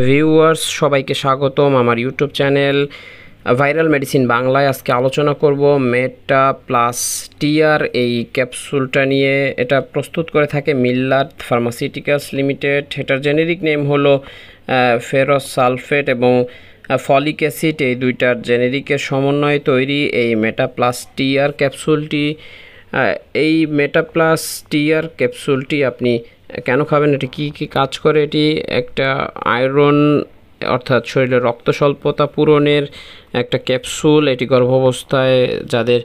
Viewers সবাইকে স্বাগতম আমার ইউটিউব চ্যানেল ভাইরাল মেডিসিন বাংলায়। আজকে আলোচনা করব মেটা প্লাস টিআর এই ক্যাপসুলটা নিয়ে। এটা প্রস্তুত করে থাকে মিল্লাত ফার্মাসিউটিক্যালস লিমিটেড। এটার জেনেরিক নেম হলো ফেরস সালফেট এবং ফলিক অ্যাসিড, এই দুইটার জেনেরিকের সমন্বয়ে তৈরি এই মেটা প্লাস টিআর ক্যাপসুলটি। এই মেটা প্লাস টিআর ক্যাপসুলটি আপনি কেন খাবেন, এটি কী কী কাজ করে? এটি একটা আয়রন অর্থাৎ শরীরে রক্ত স্বল্পতা পূরণের একটা ক্যাপসুল। এটি গর্ভাবস্থায় যাদের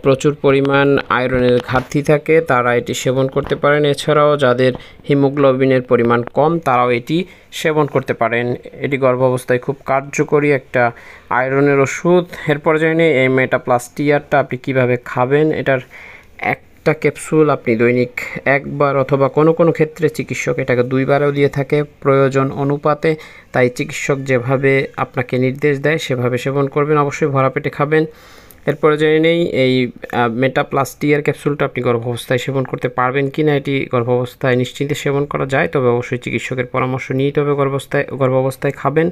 প্রচুর পরিমাণ আয়রনের ঘাটতি থাকে তারা এটি সেবন করতে পারেন। এছাড়াও যাদের হিমোগ্লোবিনের পরিমাণ কম তারাও এটি সেবন করতে পারেন। এটি গর্ভাবস্থায় খুব কার্যকরী একটা আয়রনের ওষুধ। এরপর জানি এই মেটা প্লাস টিআরটা আপনি কীভাবে খাবেন। এটার একটা ক্যাপসুল আপনি দৈনিক একবার অথবা কোনো কোনো ক্ষেত্রে চিকিৎসক এটাকে দুইবারও দিয়ে থাকে প্রয়োজন অনুপাতে। তাই চিকিৎসক যেভাবে আপনাকে নির্দেশ দেয় সেভাবে সেবন করবেন, অবশ্যই ভরা পেটে খাবেন। এরপরে জেনে নেই এই মেটা প্লাস টিআর ক্যাপসুলটা আপনি গর্ভাবস্থায় সেবন করতে পারবেন কি না। এটি গর্ভাবস্থায় নিশ্চিন্তে সেবন করা যায়, তবে অবশ্যই চিকিৎসকের পরামর্শ নিয়েই তবে গর্ভাবস্থায় খাবেন।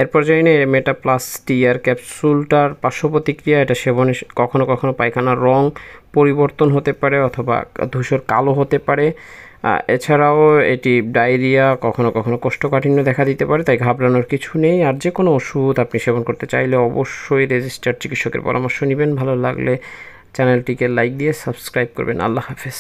এরপর জেনে মেটা প্লাস টিআর ক্যাপসুলটার পার্শ্ব প্রতিক্রিয়া। এটা সেবনে কখনো কখনো পায়খানার রং পরিবর্তন হতে পারে অথবা ধূসর কালো হতে পারে। এছাড়াও এটি ডায়রিয়া, কখনো কখনো কোষ্ঠকাঠিন্য দেখা দিতে পারে, তাই ঘাবড়ানোর কিছু নেই। আর যে কোনো ওষুধ আপনি সেবন করতে চাইলে অবশ্যই রেজিস্টার্ড চিকিৎসকের পরামর্শ নেবেন। ভালো লাগলে চ্যানেলটিকে লাইক দিয়ে সাবস্ক্রাইব করবেন। আল্লাহ হাফেজ।